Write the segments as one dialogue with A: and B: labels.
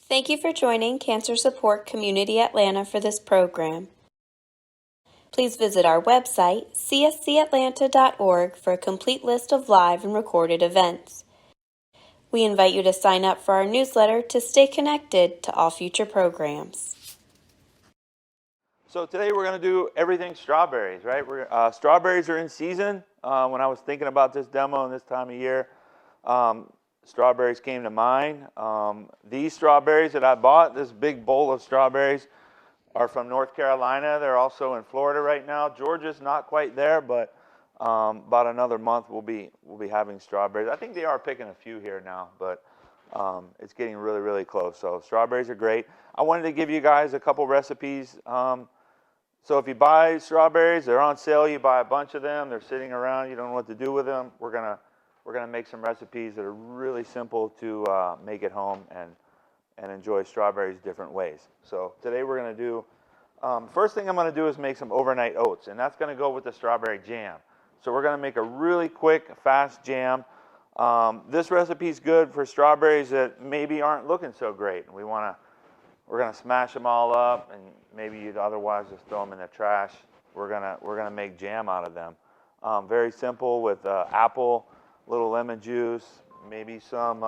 A: Thank you for joining Cancer Support Community Atlanta for this program. Please visit our website, cscatlanta.org, for a complete list of live and recorded events. We invite you to sign up for our newsletter to stay connected to all future programs.
B: So today we're going to do everything strawberries, right? Strawberries are in season. When I was thinking about this demo and this time of year, strawberries came to mind. These strawberries that I bought, this big bowl of strawberries, are from North Carolina. They're also in Florida right now. Georgia's not quite there, but about another month we'll be having strawberries. I think they are picking a few here now, but it's getting really, really close. So strawberries are great. I wanted to give you guys a couple recipes. So if you buy strawberries, they're on sale. You buy a bunch of them. They're sitting around. You don't know what to do with them. We're gonna make some recipes that are really simple to make at home and enjoy strawberries different ways. So today we're going to do, first thing I'm going to do is make some overnight oats, and that's going to go with the strawberry jam. So we're going to make a really quick, fast jam. This recipe is good for strawberries that maybe aren't looking so great. We're going to smash them all up, and maybe you'd otherwise just throw them in the trash. We're gonna make jam out of them. Very simple with apple, little lemon juice, maybe some.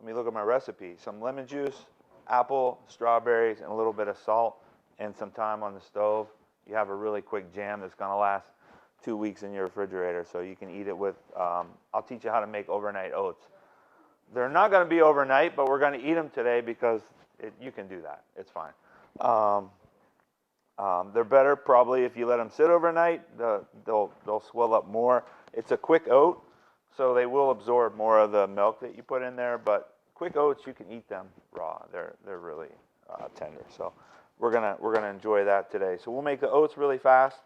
B: Let me look at my recipe. Some lemon juice, apple, strawberries, and a little bit of salt, and some time on the stove. You have a really quick jam that's going to last 2 weeks in your refrigerator, so you can eat it with, I'll teach you how to make overnight oats. They're not going to be overnight, but we're going to eat them today because you can do that. It's fine. They're better probably if you let them sit overnight. They'll swell up more. It's a quick oat, so they will absorb more of the milk that you put in there, but quick oats, you can eat them raw. They're really tender. So we're gonna enjoy that today. So we'll make the oats really fast.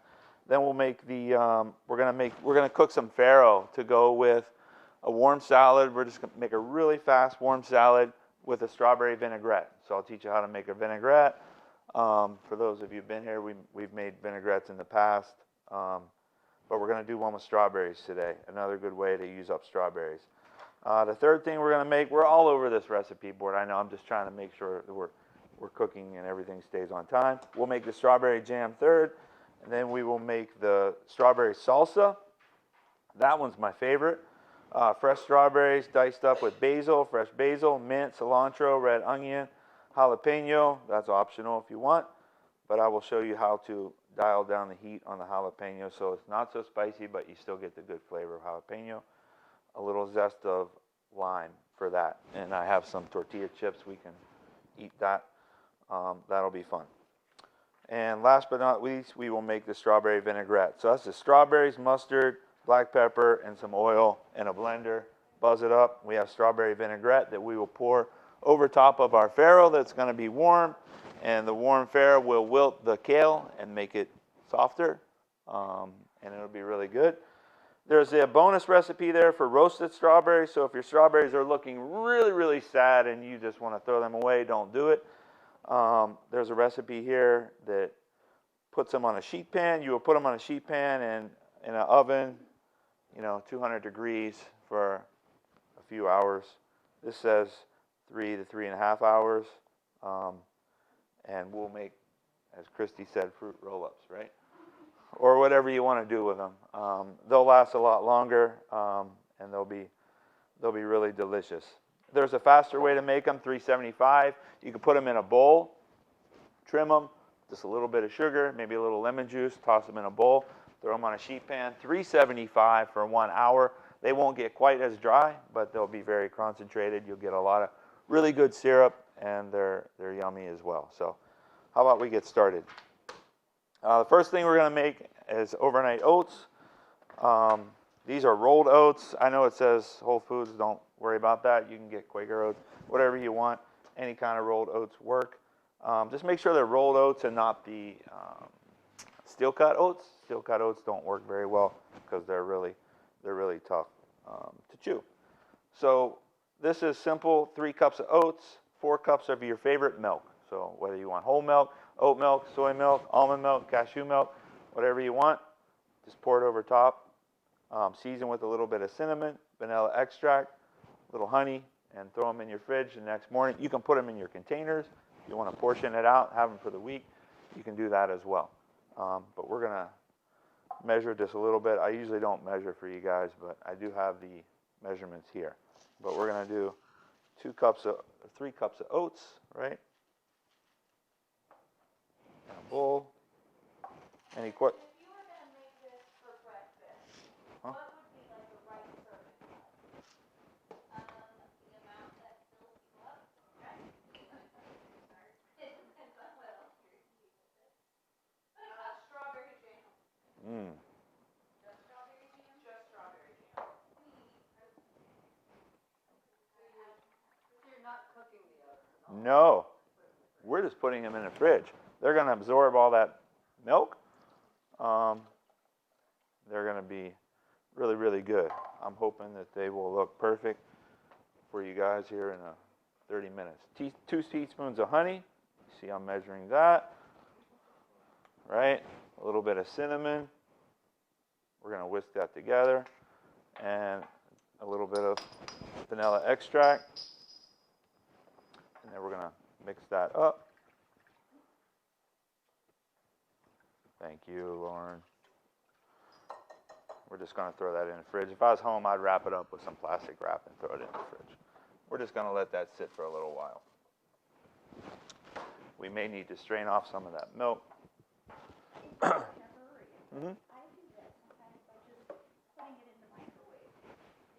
B: Then we'll make the we're gonna cook some farro to go with a warm salad. We're just gonna make a really fast warm salad with a strawberry vinaigrette. So I'll teach you how to make a vinaigrette. For those of you who've been here, we've made vinaigrettes in the past. But we're going to do one with strawberries today. Another good way to use up strawberries. The third thing we're going to make, we're all over this recipe board. I know, I'm just trying to make sure that we're cooking and everything stays on time. We'll make the strawberry jam third, and then we will make the strawberry salsa. That one's my favorite. Fresh strawberries diced up with basil, fresh basil, mint, cilantro, red onion, jalapeno. That's optional if you want, but I will show you how to dial down the heat on the jalapeno so it's not so spicy, but you still get the good flavor of jalapeno. A little zest of lime for that. And I have some tortilla chips. We can eat that. That'll be fun. And last but not least, we will make the strawberry vinaigrette. So that's the strawberries, mustard, black pepper, and some oil in a blender. Buzz it up. We have strawberry vinaigrette that we will pour over top of our farro that's going to be warm. And the warm farro will wilt the kale and make it softer, and it'll be really good. There's a bonus recipe there for roasted strawberries, so if your strawberries are looking really, really sad and you just want to throw them away, don't do it. There's a recipe here that puts them on a sheet pan. You will put them on a sheet pan and in an oven, 200 degrees for a few hours. This says 3 to 3.5 hours. And we'll make, as Christy said, fruit roll-ups, right? Or whatever you want to do with them. They'll last a lot longer, and they'll be really delicious. There's a faster way to make them, 375. You can put them in a bowl, trim them, just a little bit of sugar, maybe a little lemon juice, toss them in a bowl, throw them on a sheet pan, 375 for 1 hour. They won't get quite as dry, but they'll be very concentrated. You'll get a lot of really good syrup, and they're yummy as well. So how about we get started? The first thing we're going to make is overnight oats. These are rolled oats. I know it says Whole Foods. Don't worry about that. You can get Quaker oats, whatever you want. Any kind of rolled oats work. Just make sure they're rolled oats and not the steel-cut oats. Steel-cut oats don't work very well because they're really tough to chew. So this is simple: 3 cups of oats, 4 cups of your favorite milk. So whether you want whole milk, oat milk, soy milk, almond milk, cashew milk, whatever you want, just pour it over top. Season with a little bit of cinnamon, vanilla extract, a little honey, and throw them in your fridge the next morning. You can put them in your containers. If you want to portion it out, have them for the week, you can do that as well. But we're going to measure this a little bit. I usually don't measure for you guys, but I do have the measurements here. But we're going to do 3 cups of oats, right? In a bowl. Any questions?
C: If you were going to make this for breakfast, what would be like the right serving size? The amount that fills you up. Okay. It depends on what else you're eating with it. Strawberry jam. Just strawberry jam? Just strawberry jam. So you're not cooking the oats?
B: No. We're just putting them in the fridge. They're going to absorb all that milk. They're going to be really, really good. I'm hoping that they will look perfect for you guys here in 30 minutes. 2 teaspoons of honey. See, I'm measuring that. Right? A little bit of cinnamon. We're going to whisk that together. And a little bit of vanilla extract. And then we're going to mix that up. Thank you, Lauren. We're just going to throw that in the fridge. If I was home, I'd wrap it up with some plastic wrap and throw it in the fridge. We're just going to let that sit for a little while. We may need to strain off some of that milk.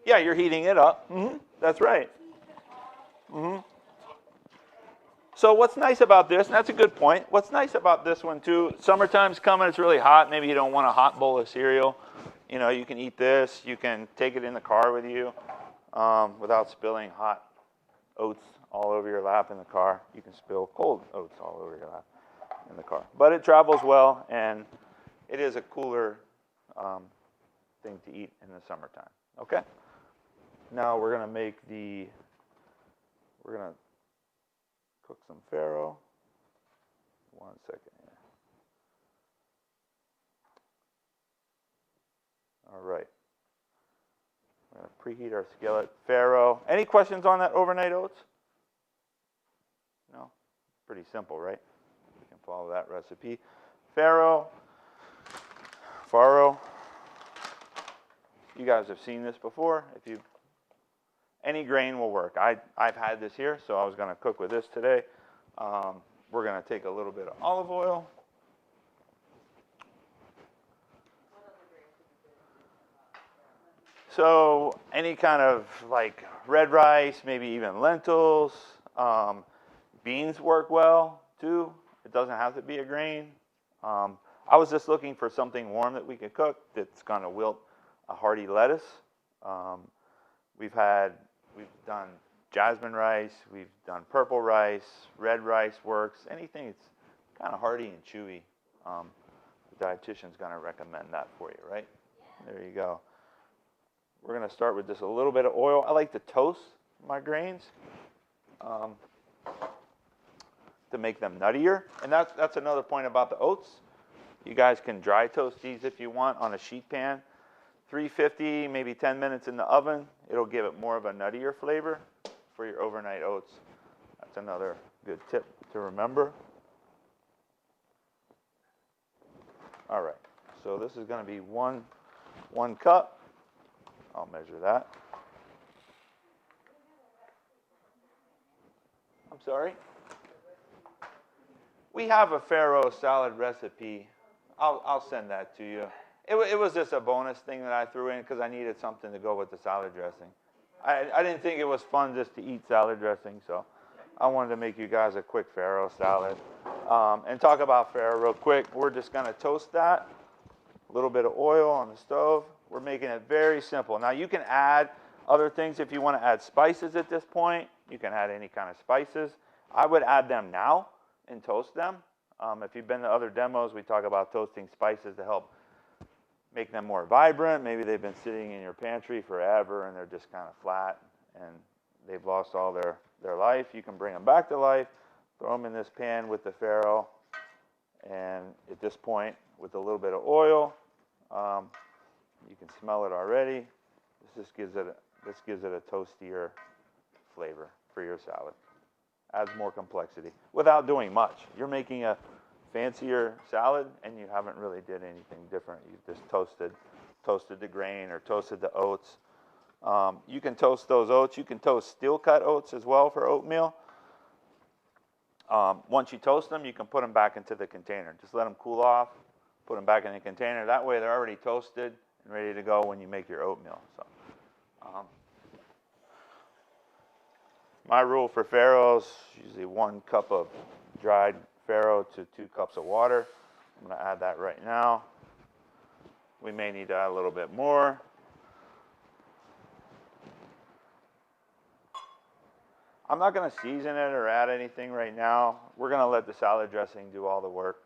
B: Yeah, you're heating it up. That's right. So what's nice about this, and that's a good point, what's nice about this one too, summertime's coming, it's really hot, maybe you don't want a hot bowl of cereal. You know, you can eat this, you can take it in the car with you without spilling hot oats all over your lap in the car. You can spill cold oats all over your lap in the car. But it travels well, and it is a cooler thing to eat in the summertime. Okay? Now we're going to cook some farro. 1 second here. All right. We're going to preheat our skillet. Farro. Any questions on that overnight oats? No? Pretty simple, right? We can follow that recipe. Farro. You guys have seen this before. Any grain will work. I've had this here, so I was going to cook with this today. We're going to take a little bit of olive oil. So any kind of like red rice, maybe even lentils. Beans work well too. It doesn't have to be a grain. I was just looking for something warm that we could cook that's going to wilt a hearty lettuce. We've done jasmine rice, we've done purple rice, red rice works, anything that's kind of hearty and chewy. The dietitian's going to recommend that for you, right? Yeah. There you go. We're going to start with just a little bit of oil. I like to toast my grains to make them nuttier. And that's another point about the oats. You guys can dry toast these if you want on a sheet pan. 350, maybe 10 minutes in the oven. It'll give it more of a nuttier flavor for your overnight oats. That's another good tip to remember. All right, so this is going to be one cup. I'll measure that. I'm sorry? We have a farro salad recipe. I'll send that to you. It was just a bonus thing that I threw in because I needed something to go with the salad dressing. I didn't think it was fun just to eat salad dressing, so I wanted to make you guys a quick farro salad. And talk about farro real quick. We're just going to toast that. A little bit of oil on the stove. We're making it very simple. Now you can add other things if you want to add spices at this point. You can add any kind of spices. I would add them now and toast them. If you've been to other demos, we talk about toasting spices to help make them more vibrant. Maybe they've been sitting in your pantry forever and they're just kind of flat and they've lost all their life. You can bring them back to life, throw them in this pan with the farro, and at this point, with a little bit of oil, you can smell it already. This gives it a toastier flavor for your salad. Adds more complexity without doing much. You're making a fancier salad and you haven't really did anything different. You just toasted the grain or toasted the oats. You can toast those oats. You can toast steel cut oats as well for oatmeal. Once you toast them, you can put them back into the container. Just let them cool off, put them back in the container. That way they're already toasted and ready to go when you make your oatmeal. So, my rule for farros, usually 1 cup of dried farro to 2 cups of water. I'm going to add that right now. We may need to add a little bit more. I'm not going to season it or add anything right now. We're going to let the salad dressing do all the work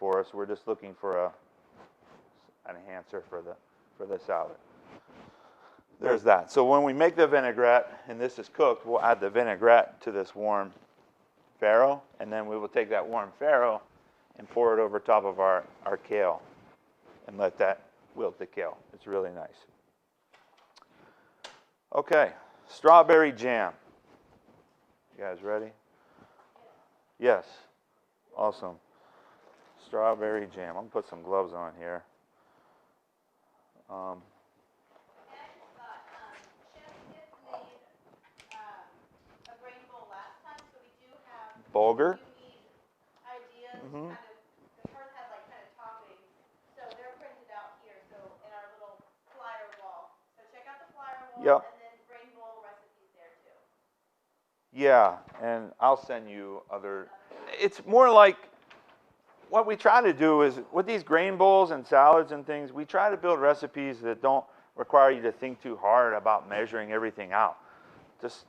B: for us. We're just looking for an enhancer for the salad. There's that. So when we make the vinaigrette, and this is cooked, we'll add the vinaigrette to this warm farro, and then we will take that warm farro and pour it over top of our kale and let that wilt the kale. It's really nice. Okay, strawberry jam. You guys ready? Yes. Awesome. Strawberry jam. I'm going to put some gloves on here. Bulgur.
C: Ideas, kind of, the first had like kind of toppings, so they're printed out here, so in our little flyer wall. So check out the flyer wall,
B: Yep.
C: and then grain bowl recipes there too.
B: Yeah, and I'll send you other. It's more like what we try to do is with these grain bowls and salads and things, we try to build recipes that don't require you to think too hard about measuring everything out. Just,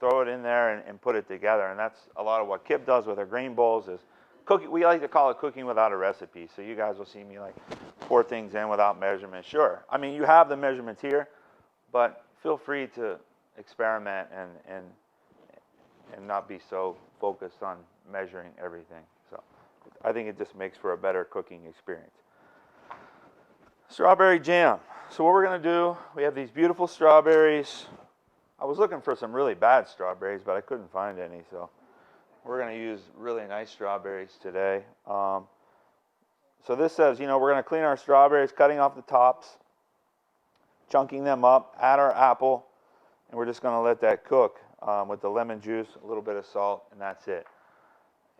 B: throw it in there and put it together. And that's a lot of what Kip does with our grain bowls is cooking. We like to call it cooking without a recipe. So you guys will see me like pour things in without measurement. Sure. I mean, you have the measurements here, but feel free to experiment and not be so focused on measuring everything. So I think it just makes for a better cooking experience. Strawberry jam. So what we're going to do, we have these beautiful strawberries. I was looking for some really bad strawberries, but I couldn't find any, so we're going to use really nice strawberries today. So this says, we're going to clean our strawberries, cutting off the tops, chunking them up, add our apple, and we're just going to let that cook with the lemon juice, a little bit of salt, and that's it.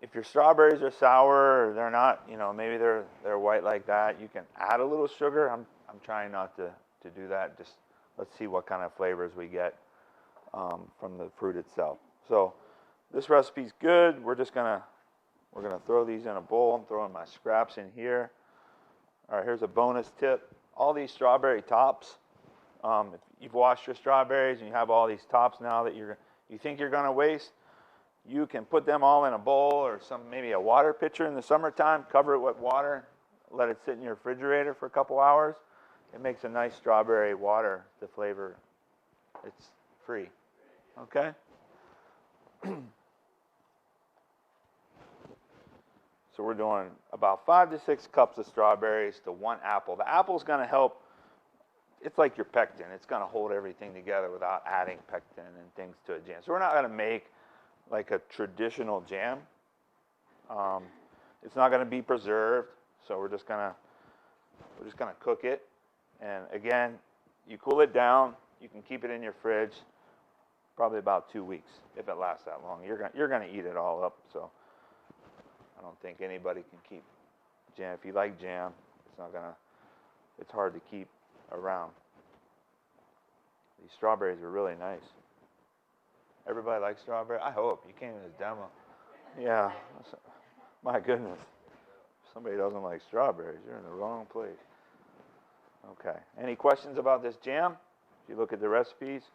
B: If your strawberries are sour or they're not, maybe they're white like that, you can add a little sugar. I'm trying not to do that. Just let's see what kind of flavors we get from the fruit itself. So this recipe's good. We're gonna throw these in a bowl. I'm throwing my scraps in here. All right, here's a bonus tip. All these strawberry tops, if you've washed your strawberries and you have all these tops now that you think you're gonna waste, you can put them all in a bowl or maybe a water pitcher in the summertime, cover it with water, let it sit in your refrigerator for a couple hours. It makes a nice strawberry water to flavor. It's free. Okay? So we're doing about 5 to 6 cups of strawberries to 1 apple. The apple's going to help. It's like your pectin. It's going to hold everything together without adding pectin and things to a jam. So we're not going to make like a traditional jam. It's not going to be preserved. So we're just going to cook it. And again, you cool it down. You can keep it in your fridge. Probably about 2 weeks if it lasts that long. You're gonna eat it all up, so I don't think anybody can keep jam. If you like jam, it's hard to keep around. These strawberries are really nice. Everybody likes strawberry? I hope. You came to this demo. Yeah. My goodness. If somebody doesn't like strawberries, you're in the wrong place. Okay. Any questions about this jam? If you look at the recipes.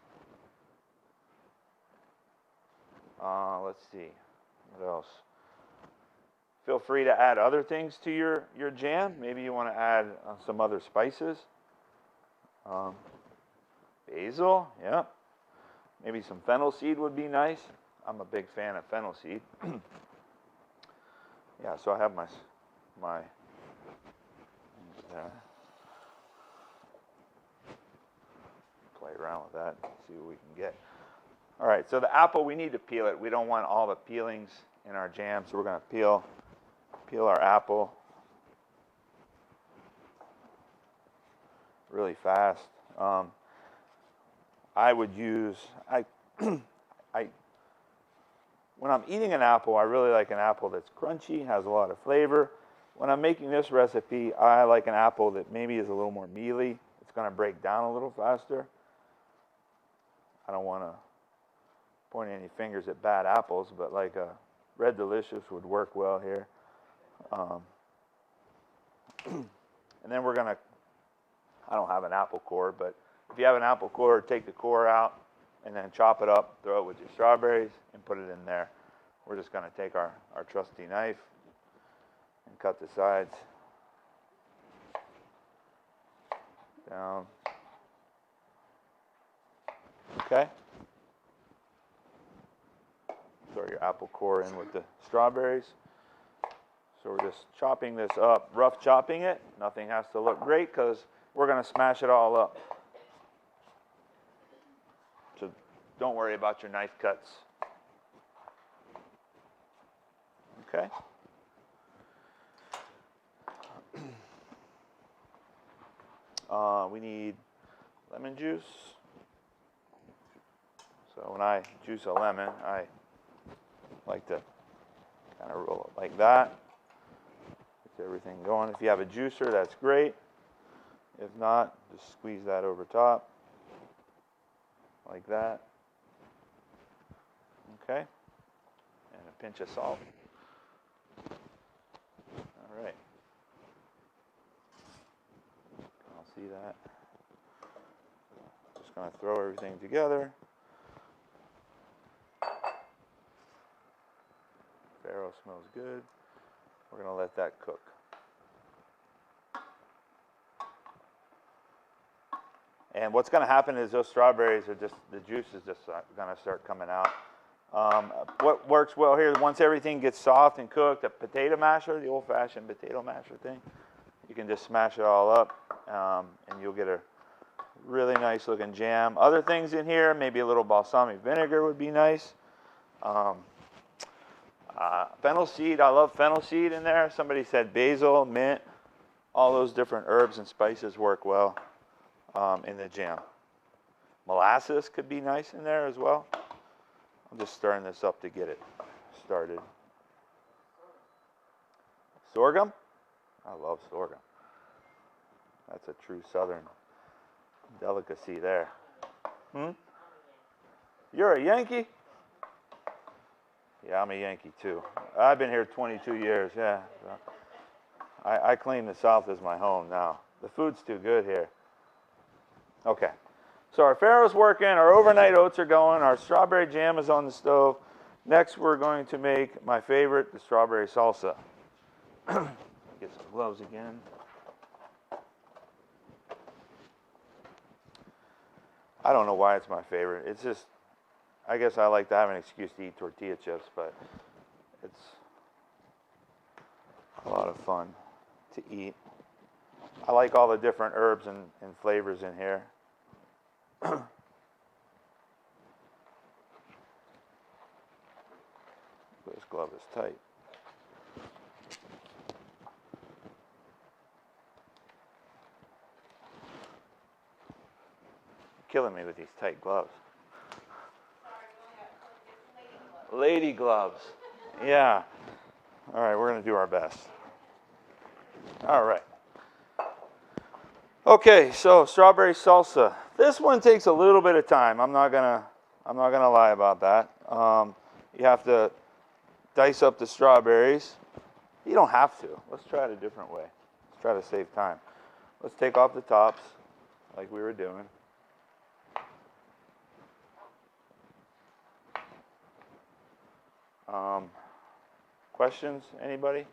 B: Let's see. What else? Feel free to add other things to your jam. Maybe you want to add some other spices. Basil, yeah. Maybe some fennel seed would be nice. I'm a big fan of fennel seed. Yeah, so I have my play around with that, see what we can get. All right, so the apple, we need to peel it. We don't want all the peelings in our jam, so we're going to peel our apple really fast. I would use, when I'm eating an apple, I really like an apple that's crunchy, has a lot of flavor. When I'm making this recipe, I like an apple that maybe is a little more mealy. It's going to break down a little faster. I don't want to point any fingers at bad apples, but like a Red Delicious would work well here. And then we're going to, I don't have an apple core, but if you have an apple core, take the core out and then chop it up, throw it with your strawberries, and put it in there. We're just going to take our trusty knife and cut the sides down. Okay? Throw your apple core in with the strawberries. So we're just chopping this up, rough chopping it. Nothing has to look great because we're going to smash it all up. So don't worry about your knife cuts. Okay? We need lemon juice. So when I juice a lemon, I like to kind of roll it like that. Get everything going. If you have a juicer, that's great. If not, just squeeze that over top, like that. Okay? And a pinch of salt. All right. I'll see that. Just going to throw everything together. Farro smells good. We're going to let that cook. And what's going to happen is those strawberries are just, the juice is just going to start coming out. What works well here, once everything gets soft and cooked, a potato masher, the old-fashioned potato masher thing, you can just smash it all up, and you'll get a really nice looking jam. Other things in here, maybe a little balsamic vinegar would be nice. Fennel seed, I love fennel seed in there. Somebody said basil, mint, all those different herbs and spices work well in the jam. Molasses could be nice in there as well. I'm just stirring this up to get it started. Sorghum? I love sorghum. That's a true southern delicacy there. You're a Yankee? Yeah, I'm a Yankee too. I've been here 22 years, yeah. I claim the South as my home now. The food's too good here. Okay. So our farro's working, our overnight oats are going, our strawberry jam is on the stove. Next we're going to make my favorite, the strawberry salsa. Get some gloves again. I don't know why it's my favorite. It's just, I guess I like to have an excuse to eat tortilla chips, but it's a lot of fun to eat. I like all the different herbs and flavors in here. This glove is tight. You're killing me with these tight gloves. Lady gloves. Yeah. All right, we're going to do our best. All right. Okay, so strawberry salsa. This one takes a little bit of time. I'm not gonna lie about that. You have to dice up the strawberries. You don't have to. Let's try it a different way. Let's try to save time. Let's take off the tops, like we were doing. Questions? Anybody?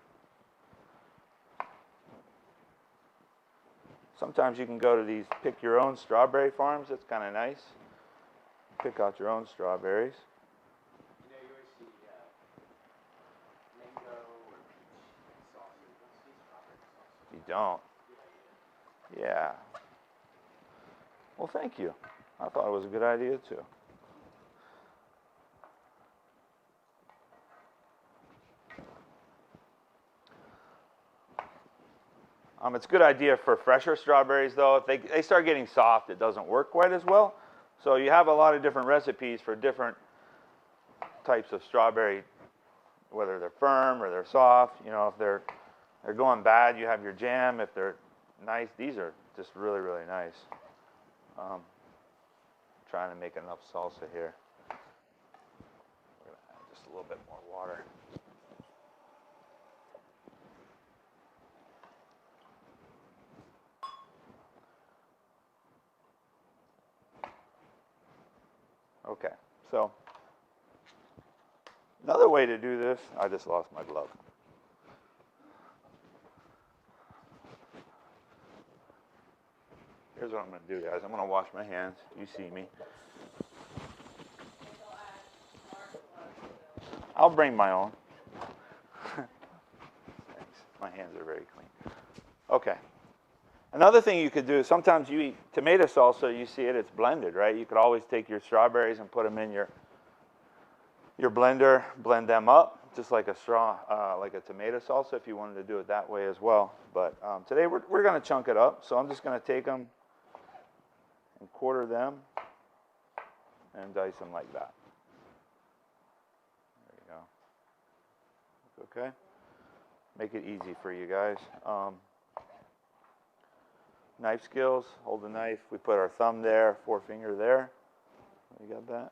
B: Sometimes you can go to these pick your own strawberry farms. That's kind of nice. Pick out your own strawberries.
D: You know, you always see mango or peach sauce. You don't see strawberry sauce.
B: You don't? Yeah. Well, thank you. I thought it was a good idea too. It's a good idea for fresher strawberries, though. If they start getting soft, it doesn't work quite as well. So you have a lot of different recipes for different types of strawberry, whether they're firm or they're soft. You know, if they're going bad, you have your jam. If they're nice, these are just really, really nice. Trying to make enough salsa here. We're going to add just a little bit more water. Okay, so another way to do this, I just lost my glove. Here's what I'm going to do, guys. I'm going to wash my hands. You see me. I'll bring my own. Thanks. My hands are very clean. Okay. Another thing you could do, sometimes you eat tomato salsa, you see it, it's blended, right? You could always take your strawberries and put them in your blender, blend them up, just like a tomato salsa if you wanted to do it that way as well. But today we're going to chunk it up, so I'm just going to take them and quarter them and dice them like that. There you go. Okay? Make it easy for you guys. Knife skills, hold the knife. We put our thumb there, forefinger there. You got that?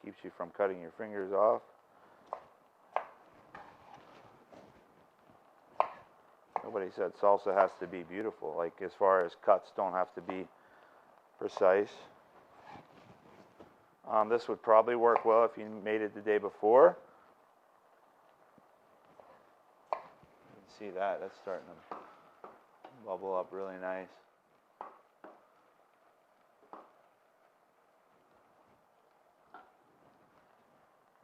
B: Keeps you from cutting your fingers off. Nobody said salsa has to be beautiful. Like as far as cuts don't have to be precise. This would probably work well if you made it the day before. You can see that. That's starting to bubble up really nice.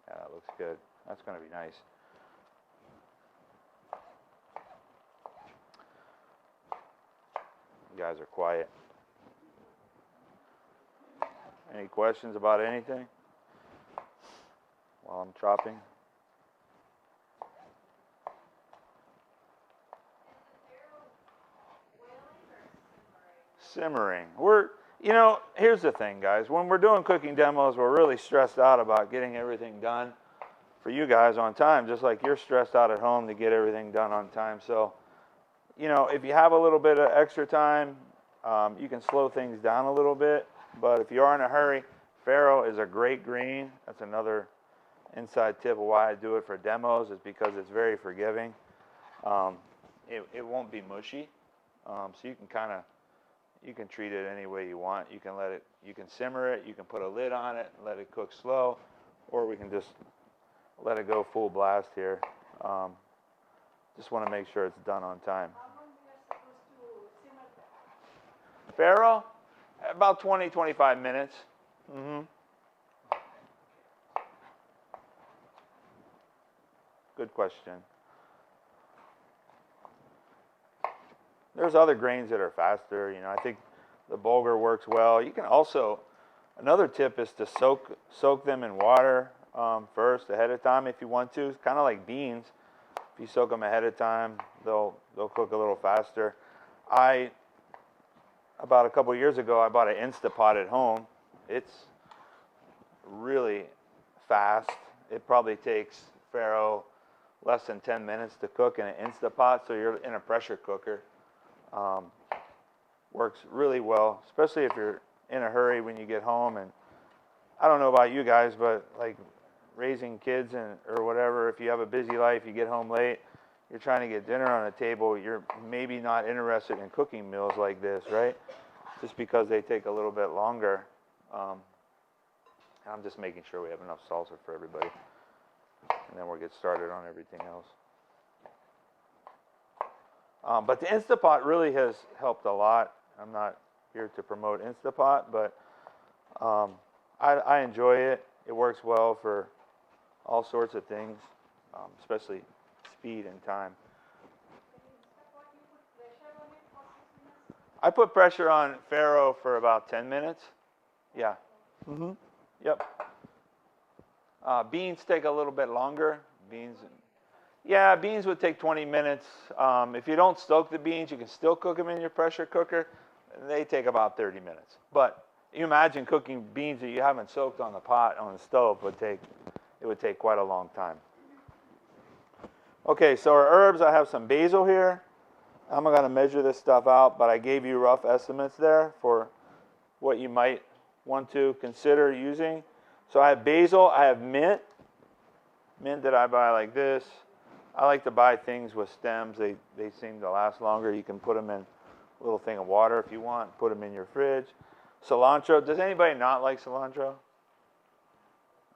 B: Yeah, that looks good. That's going to be nice. You guys are quiet. Any questions about anything while I'm chopping? Simmering. Here's the thing, guys. When we're doing cooking demos, we're really stressed out about getting everything done for you guys on time, just like you're stressed out at home to get everything done on time. So, if you have a little bit of extra time, you can slow things down a little bit. But if you are in a hurry, farro is a great green. That's another inside tip of why I do it for demos, is because it's very forgiving. It won't be mushy, so you can treat it any way you want. You can simmer it, you can put a lid on it and let it cook slow, or we can just let it go full blast here. Just want to make sure it's done on time.
C: How long we are supposed to simmer that?
B: Farro, about 20-25 minutes. Good question. There's other grains that are faster. I think the bulgur works well. You can also, another tip is to soak them in water first ahead of time if you want to. It's kind of like beans. If you soak them ahead of time, they'll cook a little faster. About a couple years ago, I bought an Instapot at home. It's really fast. It probably takes farro less than 10 minutes to cook in an Instapot, so you're in a pressure cooker. Works really well, especially if you're in a hurry when you get home. And I don't know about you guys, but like raising kids or whatever, if you have a busy life, you get home late, you're trying to get dinner on the table, you're maybe not interested in cooking meals like this, right? Just because they take a little bit longer. I'm just making sure we have enough salsa for everybody, and then we'll get started on everything else. But the Instapot really has helped a lot. I'm not here to promote Instapot, but I enjoy it. It works well for all sorts of things, especially speed and time. I put pressure on farro for about 10 minutes. Yeah. Yep. Beans take a little bit longer. Beans, Yeah, beans would take 20 minutes. If you don't soak the beans, you can still cook them in your pressure cooker. They take about 30 minutes. But you imagine cooking beans that you haven't soaked on the pot on the stove would take quite a long time. Okay, so our herbs, I have some basil here. I'm not going to measure this stuff out, but I gave you rough estimates there for what you might want to consider using. So I have basil, I have mint. Mint that I buy like this. I like to buy things with stems. They seem to last longer. You can put them in a little thing of water if you want. Put them in your fridge. Cilantro. Does anybody not like cilantro?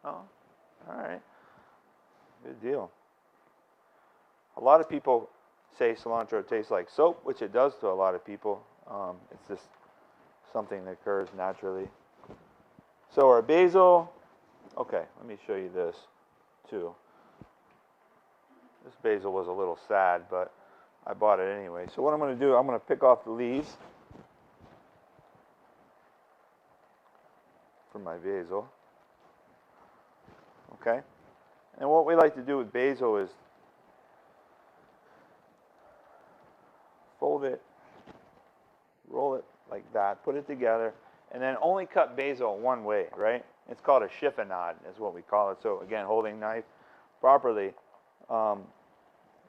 B: Oh, all right. Good deal. A lot of people say cilantro tastes like soap, which it does to a lot of people. It's just something that occurs naturally. So our basil. Okay, let me show you this too. This basil was a little sad, but I bought it anyway. So what I'm going to do, I'm going to pick off the leaves from my basil. Okay? And what we like to do with basil is fold it, roll it like that, put it together, and then only cut basil one way, right? It's called a chiffonade, is what we call it. So again, holding knife properly,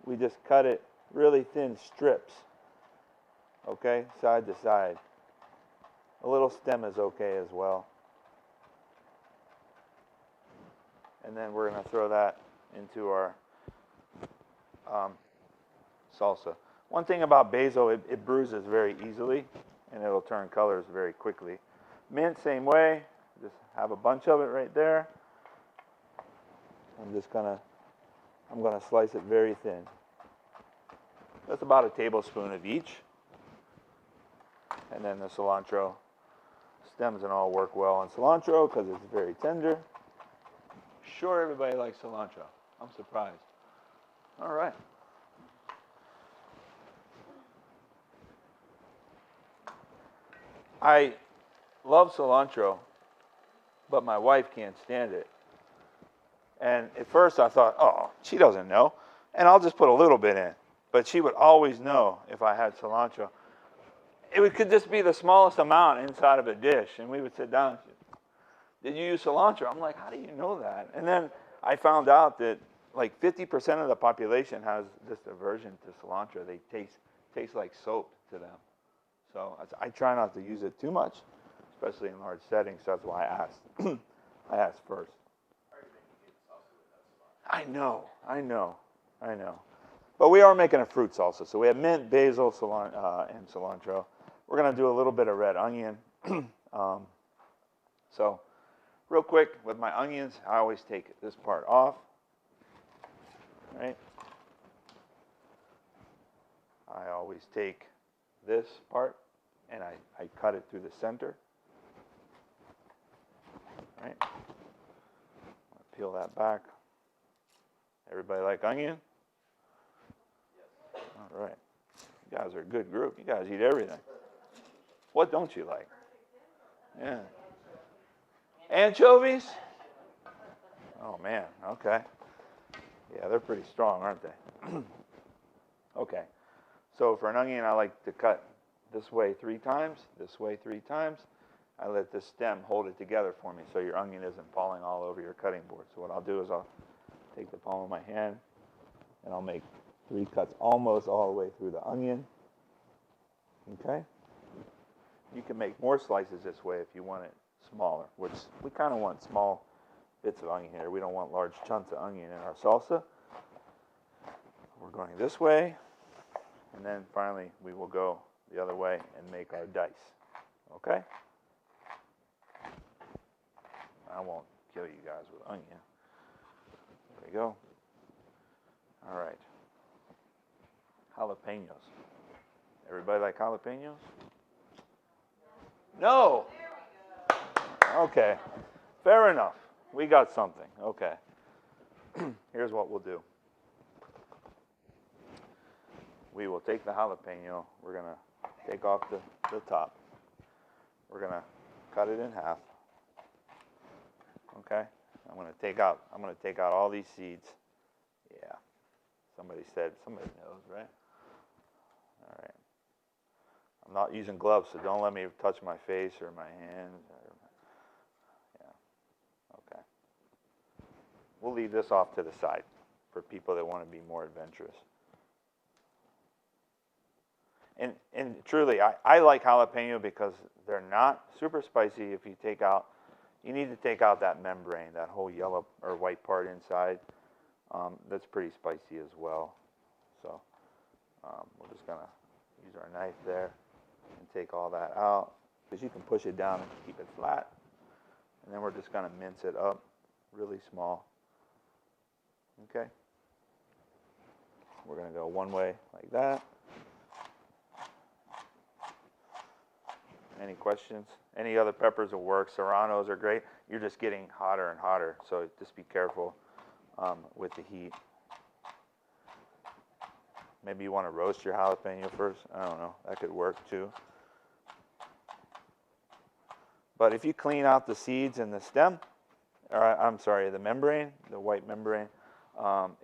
B: we just cut it really thin strips, okay, side to side. A little stem is okay as well. And then we're going to throw that into our salsa. One thing about basil, it bruises very easily, and it'll turn colors very quickly. Mint, same way. Just have a bunch of it right there. I'm gonna slice it very thin. That's about a tablespoon of each. And then the cilantro stems and all work well on cilantro because it's very tender. Sure, everybody likes cilantro. I'm surprised. All right. I love cilantro, but my wife can't stand it. And at first I thought, oh, she doesn't know, and I'll just put a little bit in. But she would always know if I had cilantro. Could just be the smallest amount inside of a dish, and we would sit down and say, did you use cilantro? I'm like, how do you know that? And then I found out that like 50% of the population has this aversion to cilantro. They taste like soap to them. So I try not to use it too much, especially in large settings. So that's why I asked. I asked first. I know. But we are making a fruit salsa. So we have mint, basil, and cilantro. We're going to do a little bit of red onion. So real quick, with my onions, I always take this part off. Right? I always take this part and I cut it through the center. Right? Peel that back. Everybody like onion? Yes. All right. You guys are a good group. You guys eat everything. What don't you like? Yeah. Anchovies? Oh, man. Okay. Yeah, they're pretty strong, aren't they? Okay. So for an onion, I like to cut this way 3 times, this way 3 times. I let this stem hold it together for me so your onion isn't falling all over your cutting board. So what I'll do is I'll take the palm of my hand and I'll make 3 cuts almost all the way through the onion. Okay? You can make more slices this way if you want it smaller, which we kind of want small bits of onion here. We don't want large chunks of onion in our salsa. We're going this way, and then finally we will go the other way and make our dice. Okay? I won't kill you guys with onion. There we go. All right. Jalapenos. Everybody like jalapenos? No. Okay. Fair enough. We got something. Okay. Here's what we'll do. We will take the jalapeno. We're going to take off the top. We're going to cut it in half. Okay? I'm going to take out all these seeds. Yeah. Somebody knows, right? All right. I'm not using gloves, so don't let me touch my face or my hands. Yeah. Okay. We'll leave this off to the side for people that want to be more adventurous. And truly, I like jalapeno because they're not super spicy. If you need to take out that membrane, that whole yellow or white part inside. That's pretty spicy as well. So we're just gonna use our knife there and take all that out, because you can push it down and keep it flat. And then we're just gonna mince it up really small. Okay. We're gonna go one way like that. Any questions? Any other peppers will work. Serranos are great. You're just getting hotter and hotter, so just be careful with the heat. Maybe you want to roast your jalapeno first. I don't know. That could work too. But if you clean out the seeds and the stem, or I'm sorry, the membrane, the white membrane,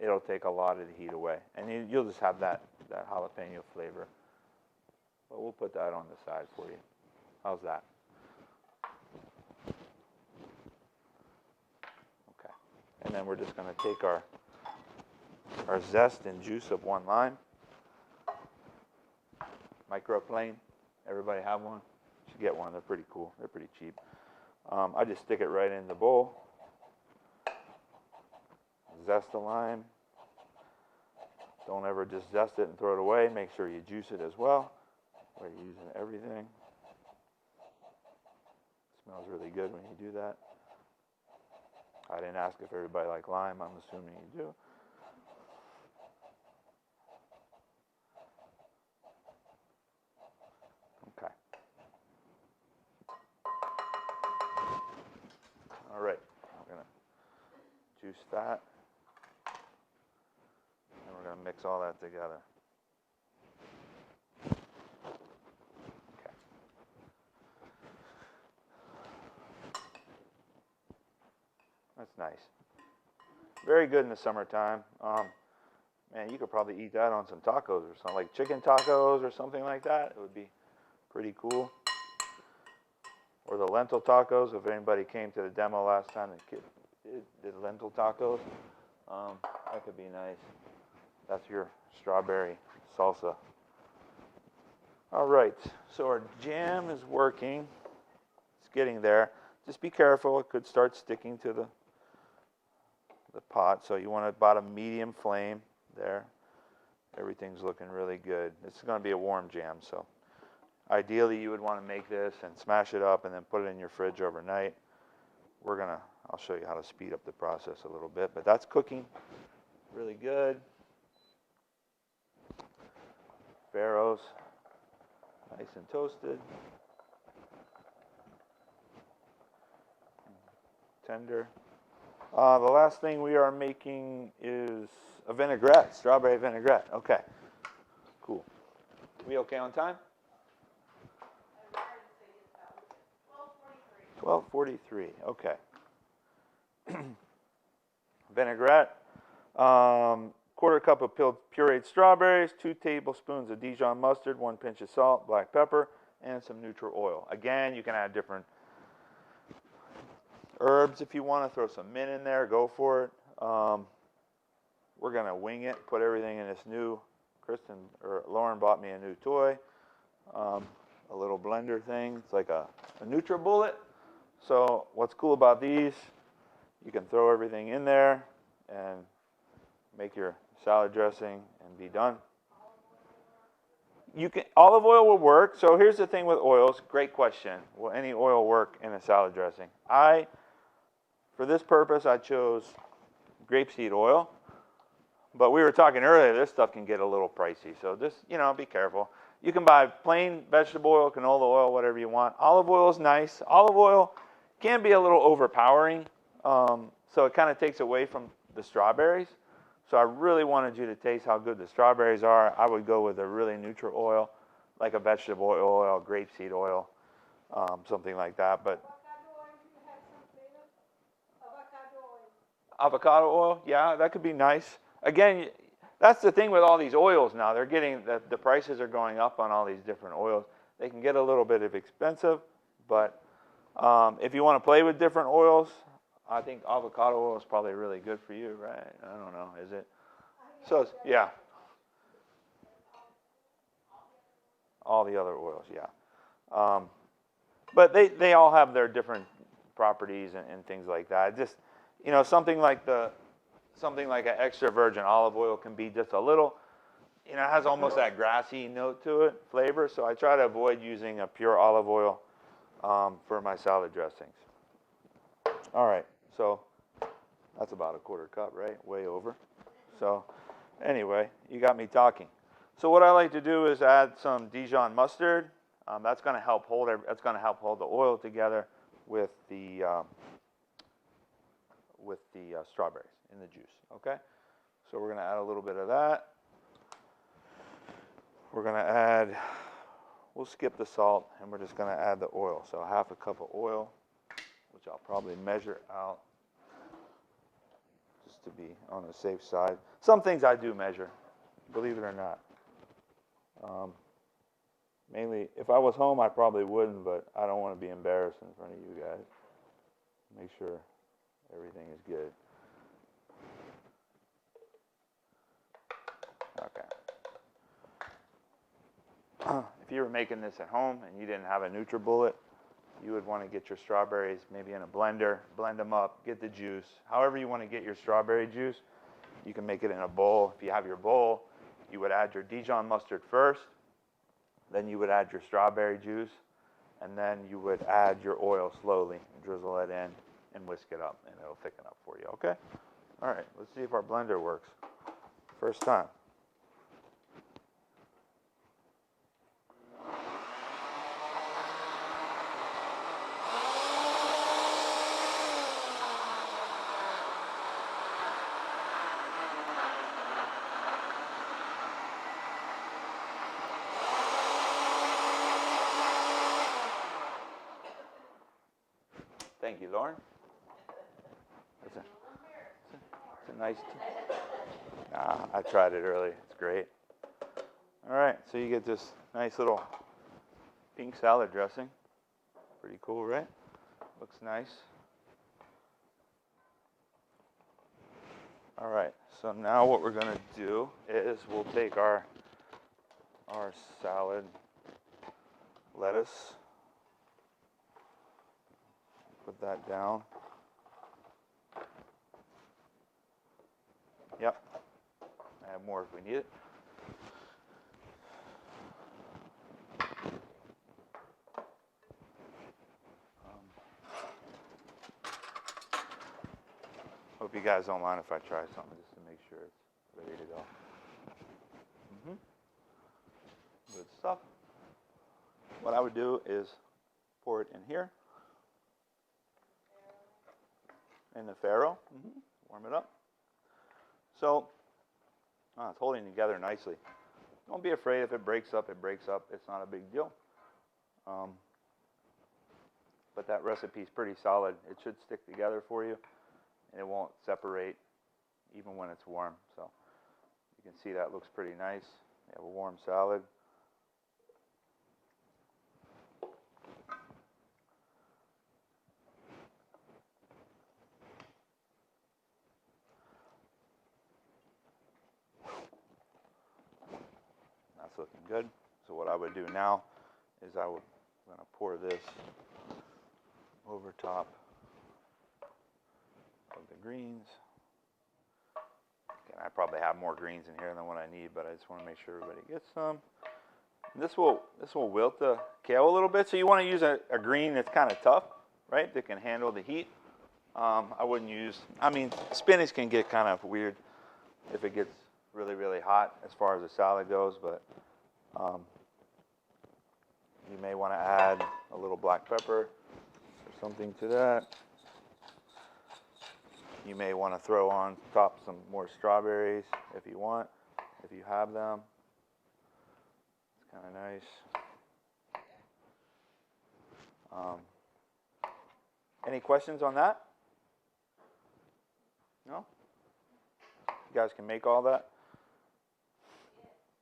B: it'll take a lot of the heat away, and you'll just have that jalapeno flavor. But we'll put that on the side for you. How's that? Okay. And then we're just going to take our zest and juice of one lime. Microplane. Everybody have one? You should get one. They're pretty cool. They're pretty cheap. I just stick it right in the bowl. Zest the lime. Don't ever just zest it and throw it away. Make sure you juice it as well. We're using everything. Smells really good when you do that. I didn't ask if everybody liked lime. I'm assuming you do. Okay. All right. We're going to juice that. And we're going to mix all that together. That's nice. Very good in the summertime. Man, you could probably eat that on some tacos or something, like chicken tacos or something like that. It would be pretty cool. Or the lentil tacos, if anybody came to the demo last time, the kid did lentil tacos. That could be nice. That's your strawberry salsa. All right, so our jam is working. It's getting there. Just be careful. It could start sticking to the pot, so you want about a medium flame there. Everything's looking really good. It's going to be a warm jam, so ideally you would want to make this and smash it up and then put it in your fridge overnight. I'll show you how to speed up the process a little bit, but that's cooking really good. Farros, nice and toasted. Tender. The last thing we are making is a vinaigrette, strawberry vinaigrette. Okay, cool. We okay on time? 12:43. Okay. Vinaigrette. Quarter cup of pureed strawberries, 2 tablespoons of Dijon mustard, 1 pinch of salt, black pepper, and some neutral oil. Again, you can add different herbs if you want to throw some mint in there, go for it. We're going to wing it, put everything in this new, Lauren bought me a new toy, a little blender thing. It's like a NutriBullet. So what's cool about these, you can throw everything in there and make your salad dressing and be done. Olive oil will work. So here's the thing with oils. Great question. Will any oil work in a salad dressing? For this purpose, I chose grapeseed oil. But we were talking earlier, this stuff can get a little pricey. So just, be careful. You can buy plain vegetable oil, canola oil, whatever you want. Olive oil is nice. Olive oil can be a little overpowering. So it kind of takes away from the strawberries. So I really wanted you to taste how good the strawberries are. I would go with a really neutral oil, like a vegetable oil, grapeseed oil, something like that. But avocado oil, yeah, that could be nice. Again, That's the thing with all these oils now. They're getting, the prices are going up on all these different oils. They can get a little bit expensive, but if you want to play with different oils, I think avocado oil is probably really good for you, right? I don't know, is it? So, yeah. All the other oils, yeah. But they all have their different properties and things like that. Just, you know, something like an extra virgin olive oil can be just a little, you know, it has almost that grassy note to it, flavor. So I try to avoid using a pure olive oil for my salad dressings. All right, so that's about a quarter cup, right? Way over. So anyway, you got me talking. So what I like to do is add some Dijon mustard. That's going to help hold the oil together with the strawberries in the juice. Okay. So we're going to add a little bit of that. We're going to add. We'll skip the salt and we're just going to add the oil. So half a cup of oil, which I'll probably measure out just to be on the safe side. Some things I do measure, believe it or not. Mainly, if I was home, I probably wouldn't, but I don't want to be embarrassed in front of you guys. Make sure everything is good. Okay. If you were making this at home and you didn't have a NutriBullet, you would want to get your strawberries maybe in a blender, blend them up, get the juice. However you want to get your strawberry juice, you can make it in a bowl. If you have your bowl, you would add your Dijon mustard first, then you would add your strawberry juice, and then you would add your oil slowly, drizzle it in, and whisk it up, and it'll thicken up for you, okay? All right, let's see if our blender works. First time. Thank you, Lauren. It's a nice. Nah, I tried it earlier. It's great. All right, so you get this nice little pink salad dressing. Pretty cool, right? Looks nice. All right, so now what we're going to do is we'll take our salad lettuce. Put that down. Yep. Add more if we need it. Hope you guys don't mind if I try something just to make sure it's ready to go. Good stuff. What I would do is pour it in here. In the Faro. Warm it up. So, it's holding together nicely. Don't be afraid if it breaks up, it breaks up. It's not a big deal. But that recipe is pretty solid. It should stick together for you, and it won't separate even when it's warm. So, you can see that looks pretty nice. We have a warm salad. Looking good. So what I would do now is I'm going to pour this over top of the greens. Again, I probably have more greens in here than what I need, but I just want to make sure everybody gets some. And this will wilt the kale a little bit. So you want to use a green that's kind of tough, right? That can handle the heat. I wouldn't use. I mean, spinach can get kind of weird if it gets really, really hot as far as the salad goes, but you may want to add a little black pepper or something to that. You may want to throw on top some more strawberries if you want, if you have them. It's kind of nice. Any questions on that? No? You guys can make all that?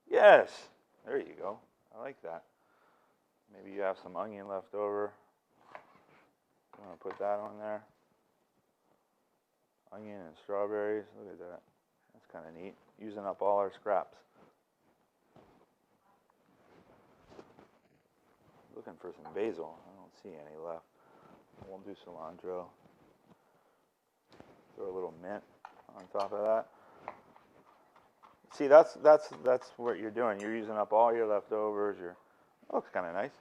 B: Yes. There you go. I like that. Maybe you have some onion left over. You want to put that on there? Onion and strawberries. Look at that. That's kind of neat. Using up all our scraps. Looking for some basil. I don't see any left. We'll do cilantro. Throw a little mint on top of that. See, that's what you're doing. You're using up all your leftovers. Looks kind of nice.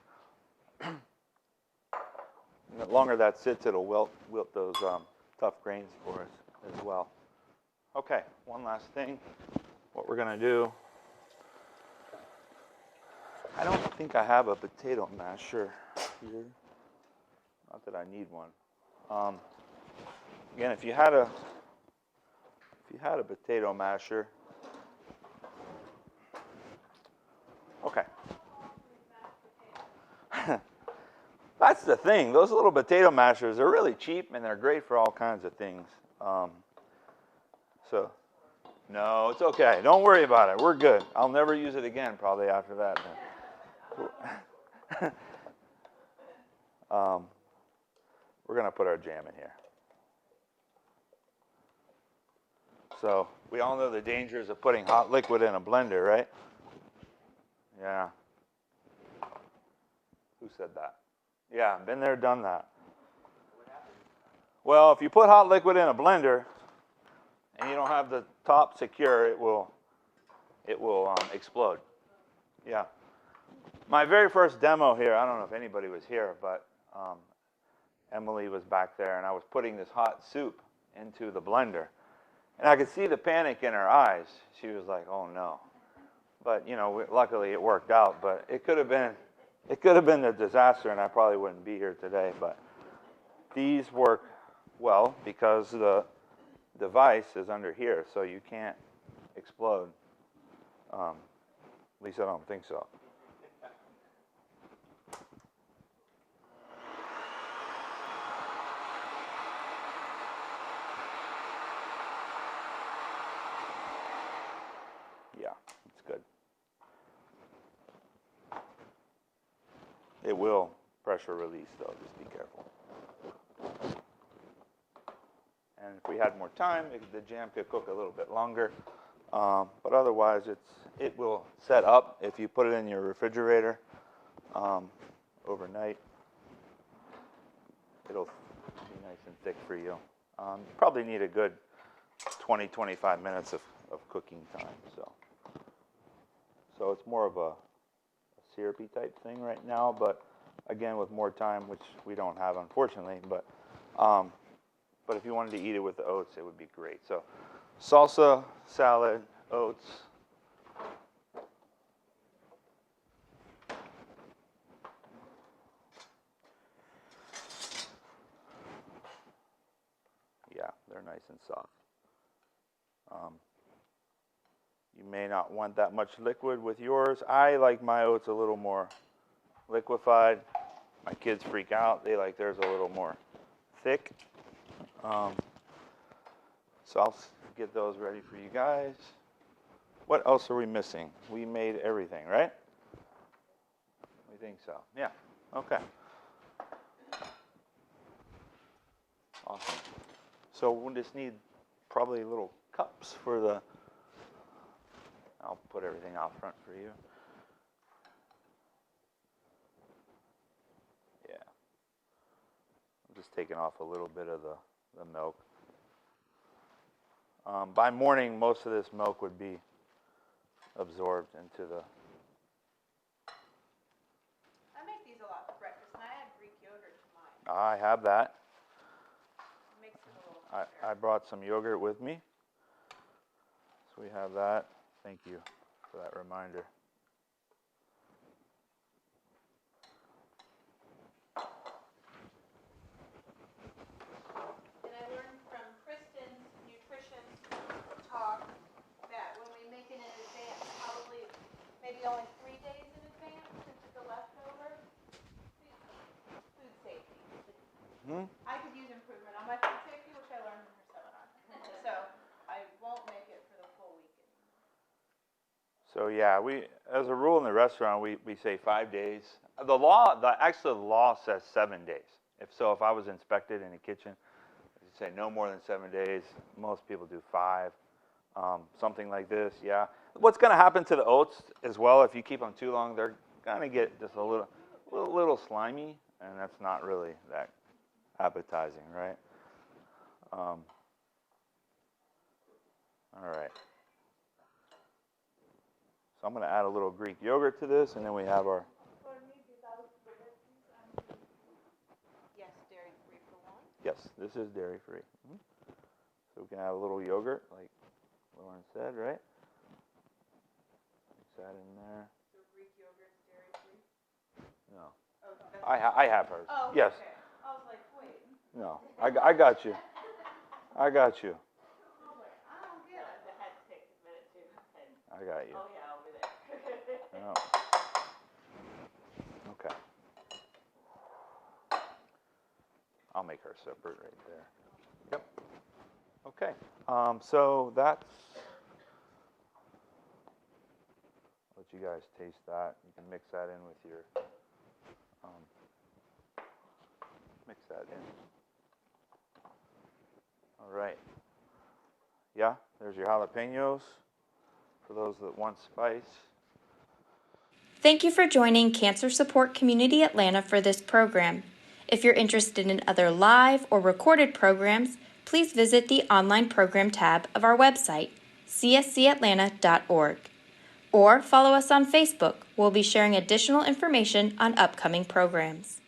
B: The longer that sits, it'll wilt those tough grains for us as well. Okay, one last thing. What we're going to do, I don't think I have a potato masher here. Not that I need one. Again, if you had a potato masher, okay. That's the thing. Those little potato mashers are really cheap and they're great for all kinds of things. So, no, it's okay. Don't worry about it. We're good. I'll never use it again probably after that. We're going to put our jam in here. So, we all know the dangers of putting hot liquid in a blender, right? Yeah. Who said that? Yeah, been there, done that. Well, if you put hot liquid in a blender and you don't have the top secure, it will explode. Yeah. My very first demo here, I don't know if anybody was here, but Emily was back there, and I was putting this hot soup into the blender. And I could see the panic in her eyes. She was like, oh, no. But, luckily it worked out. But it could have been a disaster, and I probably wouldn't be here today. But these work well because the device is under here, so you can't explode. At least I don't think so. Yeah, it's good. It will pressure release, though. Just be careful. And if we had more time, the jam could cook a little bit longer. But otherwise, it will set up if you put it in your refrigerator overnight. It'll be nice and thick for you. You probably need a good 20-25 minutes of cooking time. So it's more of a syrupy type thing right now, but again, with more time, which we don't have, unfortunately. But if you wanted to eat it with the oats, it would be great. So salsa, salad, oats. Yeah, they're nice and soft. You may not want that much liquid with yours. I like my oats a little more liquefied. My kids freak out. They like theirs a little more thick. So I'll get those ready for you guys. What else are we missing? We made everything, right? We think so. Yeah. Okay. Awesome. So we'll just need probably little cups for the... I'll put everything out front for you. Yeah. I'm just taking off a little bit of the milk. By morning, most of this milk would be absorbed into the...
C: I make these a lot for breakfast, and I add Greek yogurt to mine.
B: I have that.
C: It makes it a little thicker.
B: I brought some yogurt with me. So we have that. Thank you for that reminder.
C: And I learned from Kristen's nutrition talk that when we make it in advance, probably maybe only 3 days in advance, since it's a leftover, food safety. I could use improvement on my food safety, which I learned from her seminar. So I won't make it for the full week anymore.
B: So yeah, as a rule in the restaurant, we say 5 days. The law says 7 days. If I was inspected in the kitchen, you say no more than 7 days. Most people do 5, something like this. Yeah. What's going to happen to the oats as well? If you keep them too long, they're going to get just a little slimy, and that's not really that appetizing, right? All right. So I'm going to add a little Greek yogurt to this, and then we have our.
C: Yes, dairy-free for one.
B: Yes, this is dairy-free. So we can add a little yogurt, like Lauren said, right? Mix that in there.
C: So Greek yogurt's dairy-free?
B: No.
C: Oh,
B: I have hers.
C: oh,
B: Yes.
C: okay. I was like, wait.
B: No. I got you. I got you.
C: I was like, I don't get it. It had to take a minute too.
B: I got you.
C: Oh, yeah, over there.
B: No. Okay. I'll make her separate right there. Yep. Okay. So that's. Let you guys taste that. You can mix that in with your. Mix that in. All right. Yeah, there's your jalapenos for those that want spice.
A: Thank you for joining Cancer Support Community Atlanta for this program. If you're interested in other live or recorded programs, please visit the online program tab of our website, cscatlanta.org, or follow us on Facebook. We'll be sharing additional information on upcoming programs.